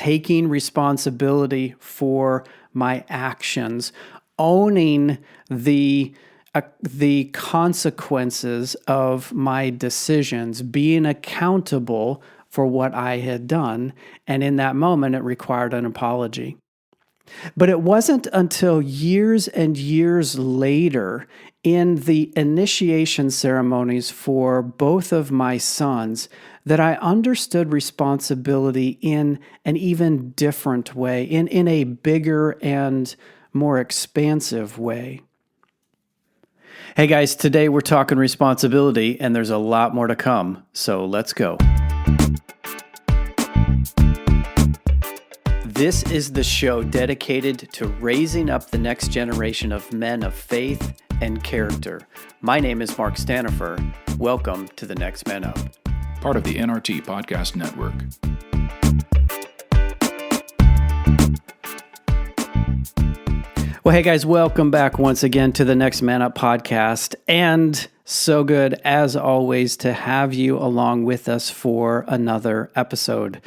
taking responsibility for my actions, owning the consequences of my decisions, being accountable for what I had done. And in that moment, it required an apology. But it wasn't until years and years later in the initiation ceremonies for both of my sons that I understood responsibility in an even different way, in a bigger and more expansive way. Hey guys, today we're talking responsibility, and there's a lot more to come, so let's go. This is the show dedicated to raising up the next generation of men of faith and character. My name is Mark Stanifer. Welcome to The Next Man Up. Part of the NRT Podcast Network. Well, hey guys, welcome back once again to the Next Man Up podcast. And so good, as always, to have you along with us for another episode.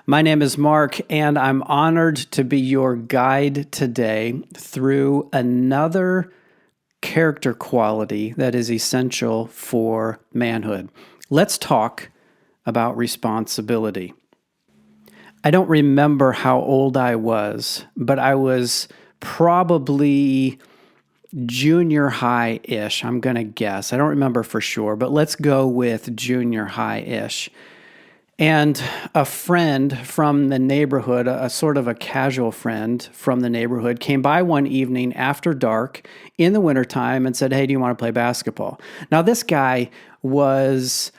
My name is Mark, and I'm honored to be your guide today through another character quality that is essential for manhood. Let's talk about responsibility. I don't remember how old I was, but I was probably junior high-ish, I'm going to guess. I don't remember for sure, but let's go with junior high-ish. And a friend from the neighborhood, a sort of a casual friend from the neighborhood, came by one evening after dark in the wintertime and said, "Hey, do you want to play basketball?" Now, this guy was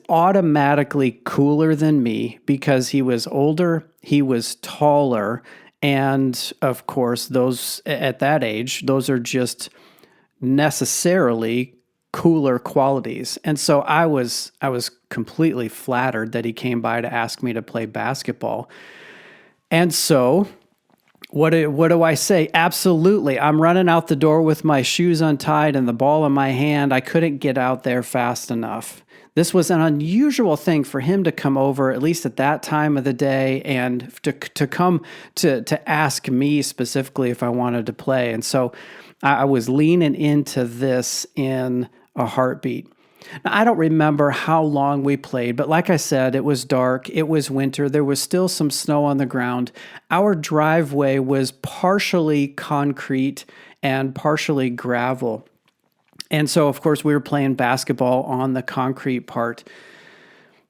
automatically cooler than me because he was older, he was taller, and of course, those at that age, those are just necessarily cooler qualities. And so I was completely flattered that he came by to ask me to play basketball. And so what do I say? Absolutely. I'm running out the door with my shoes untied and the ball in my hand. I couldn't get out there fast enough. This was an unusual thing for him to come over, at least at that time of the day, and to come to ask me specifically if I wanted to play. And so I was leaning into this in a heartbeat. Now, I don't remember how long we played, but like I said, it was dark, it was winter, there was still some snow on the ground. Our driveway was partially concrete and partially gravel. And so, of course, we were playing basketball on the concrete part.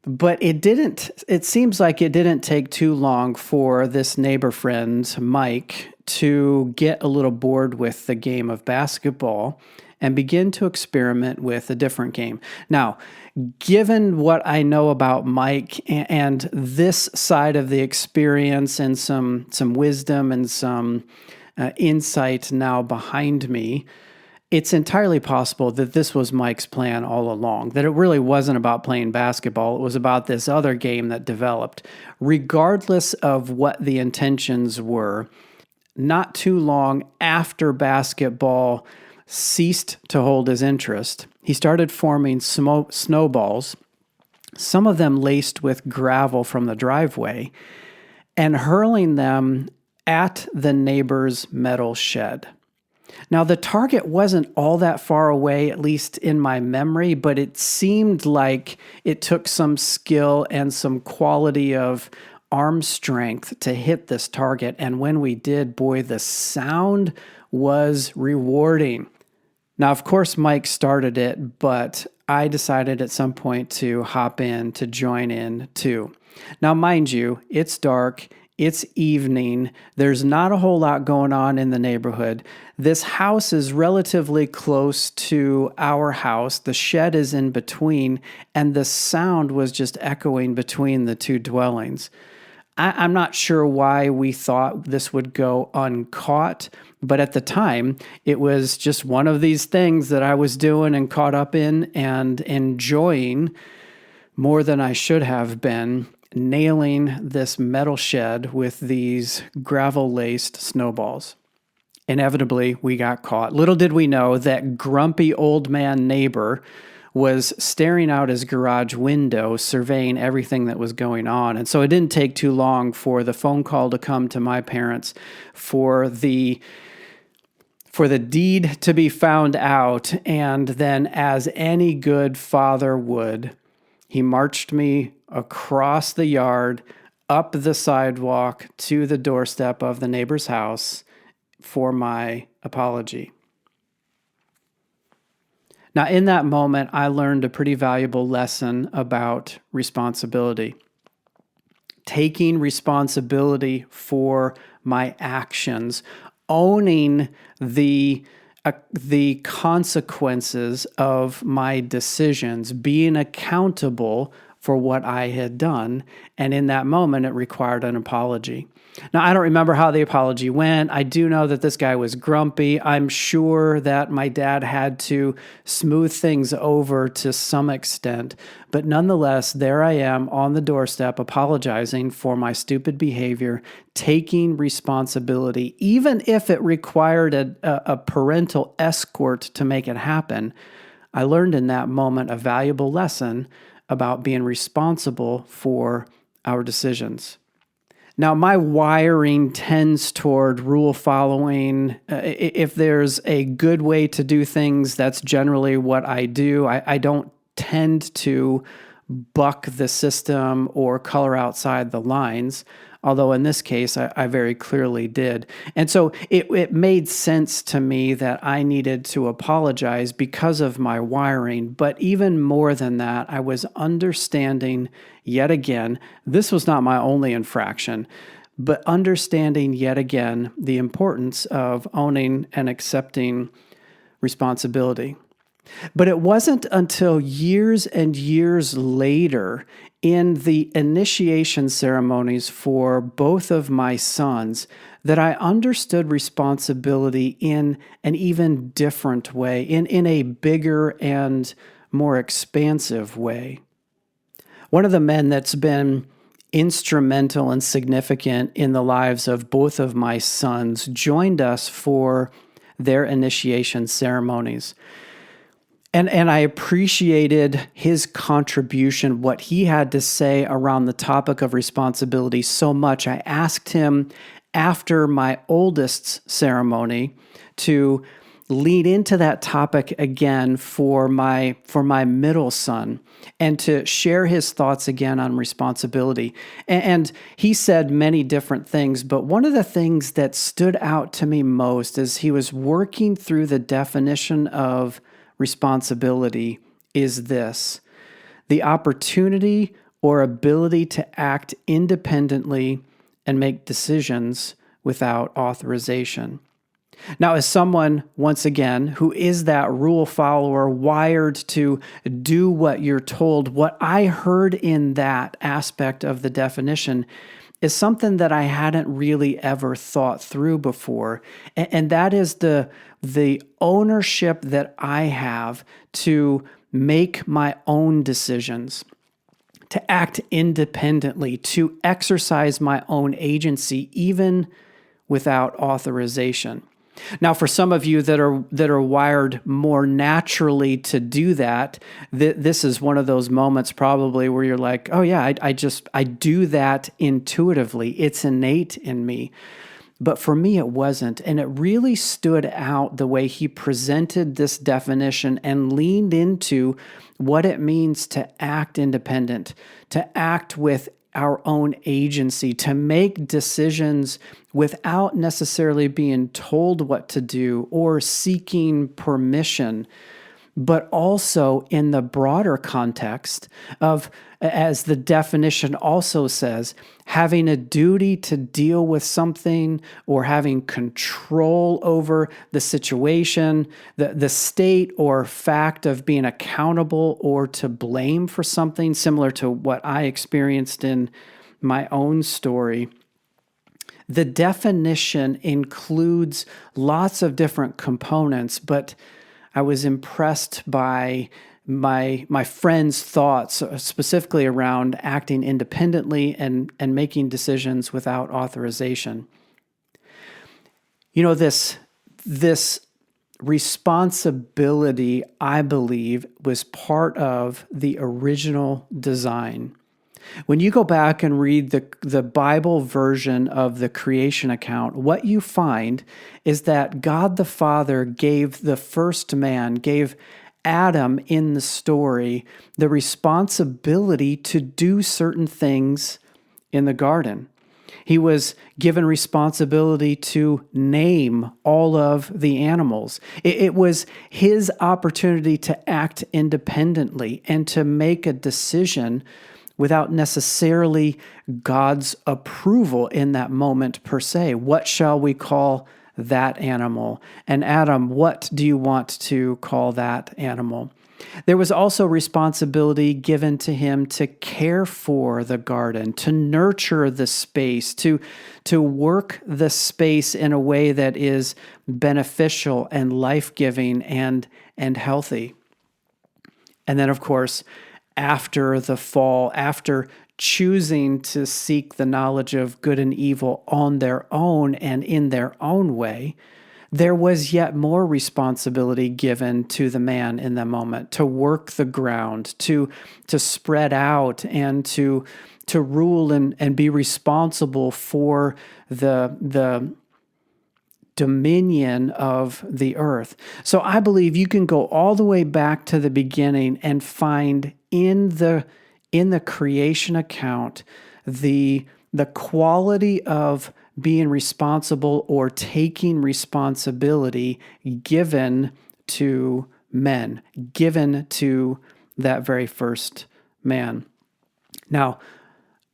But it seems like it didn't take too long for this neighbor friend, Mike, to get a little bored with the game of basketball and begin to experiment with a different game. Now, given what I know about Mike and this side of the experience and some wisdom and some insight now behind me, it's entirely possible that this was Mike's plan all along, that it really wasn't about playing basketball. It was about this other game that developed. Regardless of what the intentions were, not too long after basketball ceased to hold his interest, he started forming snowballs, some of them laced with gravel from the driveway, and hurling them at the neighbor's metal shed. Now, the target wasn't all that far away, at least in my memory, but it seemed like it took some skill and some quality of arm strength to hit this target. And when we did, boy, the sound was rewarding. Now, of course, Mike started it, but I decided at some point to hop in, to join in too. Now, mind you, it's dark. It's evening. There's not a whole lot going on in the neighborhood. This house is relatively close to our house. The shed is in between, and the sound was just echoing between the two dwellings. I'm not sure why we thought this would go uncaught, but at the time, it was just one of these things that I was doing and caught up in and enjoying more than I should have been, nailing this metal shed with these gravel-laced snowballs. Inevitably, we got caught. Little did we know that grumpy old man neighbor was staring out his garage window, surveying everything that was going on. And so it didn't take too long for the phone call to come to my parents for the deed to be found out. And then, as any good father would, he marched me across the yard, up the sidewalk to the doorstep of the neighbor's house for my apology. Now, in that moment, I learned a pretty valuable lesson about responsibility. Taking responsibility for my actions, owning the consequences of my decisions, being accountable for what I had done. And in that moment, it required an apology. Now, I don't remember how the apology went. I do know that this guy was grumpy. I'm sure that my dad had to smooth things over to some extent. But nonetheless, there I am on the doorstep apologizing for my stupid behavior, taking responsibility, even if it required a parental escort to make it happen. I learned in that moment a valuable lesson about being responsible for our decisions. Now, my wiring tends toward rule following. If there's a good way to do things, that's generally what I do. I don't tend to buck the system or color outside the lines, although in this case, I very clearly did. And so it made sense to me that I needed to apologize because of my wiring. But even more than that, I was understanding yet again, this was not my only infraction, but understanding yet again the importance of owning and accepting responsibility. But it wasn't until years and years later in the initiation ceremonies for both of my sons that I understood responsibility in an even different way, in a bigger and more expansive way. One of the men that's been instrumental and significant in the lives of both of my sons joined us for their initiation ceremonies. And I appreciated his contribution, what he had to say around the topic of responsibility so much. I asked him after my oldest's ceremony to lead into that topic again for my middle son and to share his thoughts again on responsibility. And he said many different things, but one of the things that stood out to me most as he was working through the definition of responsibility is this: the opportunity or ability to act independently and make decisions without authorization. Now, as someone, once again, who is that rule follower, wired to do what you're told, what I heard in that aspect of the definition is something that I hadn't really ever thought through before. And that is the ownership that I have to make my own decisions, to act independently, to exercise my own agency, even without authorization. Now, for some of you that are wired more naturally to do that, this is one of those moments probably where you're like, oh yeah, I do that intuitively. It's innate in me. But for me, it wasn't. And it really stood out the way he presented this definition and leaned into what it means to act independent, to act with our own agency, to make decisions without necessarily being told what to do or seeking permission, but also in the broader context of, as the definition also says, having a duty to deal with something or having control over the situation, the state or fact of being accountable or to blame for something, similar to what I experienced in my own story. The definition includes lots of different components, but I was impressed by my friend's thoughts, specifically around acting independently and making decisions without authorization. You know, this responsibility, I believe, was part of the original design. When you go back and read the Bible version of the creation account, what you find is that God the Father gave the first man, gave Adam in the story, the responsibility to do certain things in the garden. He was given responsibility to name all of the animals. It was his opportunity to act independently and to make a decision without necessarily God's approval in that moment per se. What shall we call that animal? And Adam, what do you want to call that animal? There was also responsibility given to him to care for the garden, to nurture the space, to work the space in a way that is beneficial and life-giving and healthy. And then, of course, after the fall, after choosing to seek the knowledge of good and evil on their own and in their own way, there was yet more responsibility given to the man in that moment to work the ground, to spread out and to rule and be responsible for the dominion of the earth. So I believe you can go all the way back to the beginning and find in the creation account the quality of being responsible or taking responsibility given to men, given to that very first man. Now,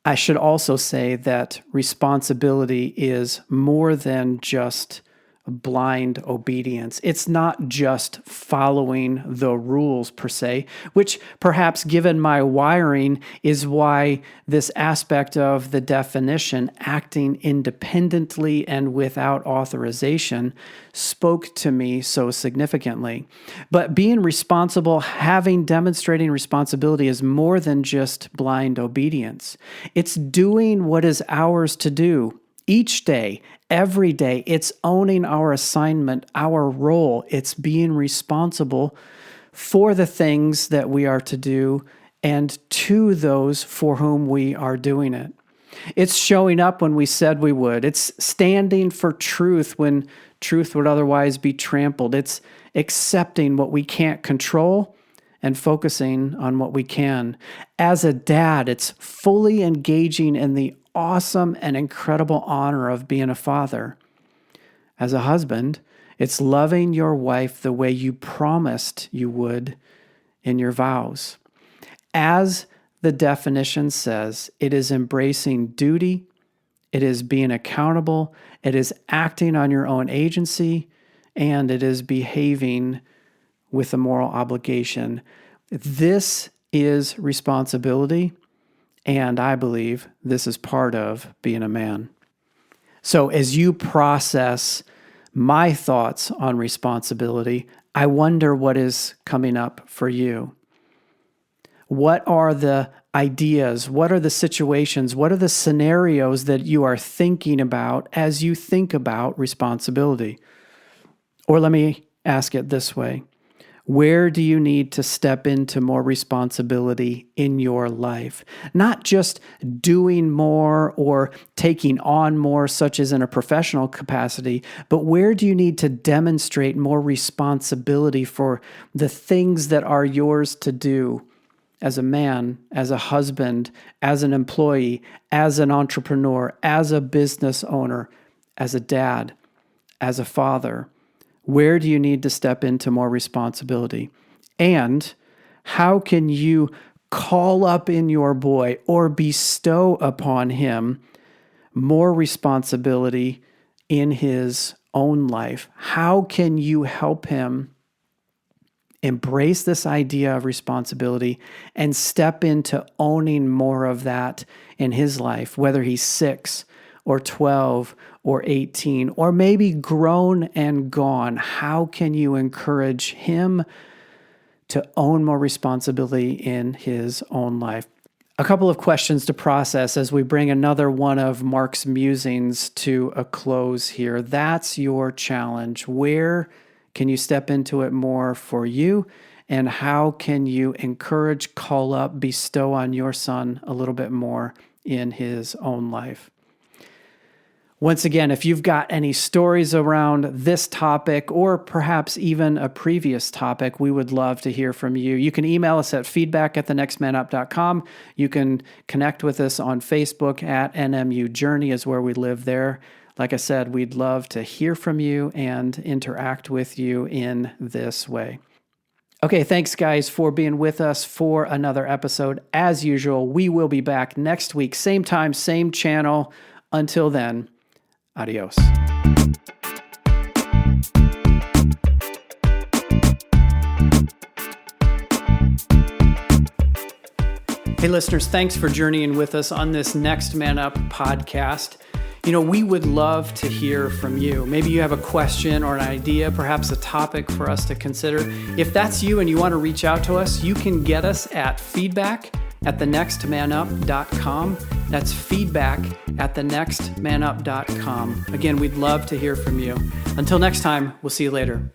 I should also say that responsibility is more than just blind obedience. It's not just following the rules per se, which perhaps given my wiring is why this aspect of the definition, acting independently and without authorization, spoke to me so significantly. But being responsible, demonstrating responsibility is more than just blind obedience. It's doing what is ours to do. Each day, every day, it's owning our assignment, our role. It's being responsible for the things that we are to do and to those for whom we are doing it. It's showing up when we said we would. It's standing for truth when truth would otherwise be trampled. It's accepting what we can't control and focusing on what we can. As a dad, it's fully engaging in the awesome and incredible honor of being a father. As a husband, it's loving your wife the way you promised you would in your vows. As the definition says, it is embracing duty, it is being accountable, it is acting on your own agency, and it is behaving with a moral obligation. This is responsibility. And I believe this is part of being a man. So as you process my thoughts on responsibility, I wonder what is coming up for you. What are the ideas? What are the situations? What are the scenarios that you are thinking about as you think about responsibility? Or let me ask it this way. Where do you need to step into more responsibility in your life? Not just doing more or taking on more, such as in a professional capacity, but where do you need to demonstrate more responsibility for the things that are yours to do as a man, as a husband, as an employee, as an entrepreneur, as a business owner, as a dad, as a father? Where do you need to step into more responsibility? And how can you call up in your boy or bestow upon him more responsibility in his own life? How can you help him embrace this idea of responsibility and step into owning more of that in his life, whether he's 6 or 12 or 18, or maybe grown and gone? How can you encourage him to own more responsibility in his own life? A couple of questions to process as we bring another one of Mark's musings to a close here. That's your challenge. Where can you step into it more for you? And how can you encourage, call up, bestow on your son a little bit more in his own life? Once again, if you've got any stories around this topic or perhaps even a previous topic, we would love to hear from you. You can email us at feedback@thenextmanup.com. You can connect with us on Facebook at NMU Journey is where we live there. Like I said, we'd love to hear from you and interact with you in this way. Okay, thanks guys for being with us for another episode. As usual, we will be back next week, same time, same channel. Until then, adios. Hey listeners, thanks for journeying with us on this Next Man Up podcast. We would love to hear from you. Maybe you have a question or an idea, perhaps a topic for us to consider. If that's you and you want to reach out to us, you can get us at feedback@thenextmanup.com. That's feedback@thenextmanup.com. Again, we'd love to hear from you. Until next time, we'll see you later.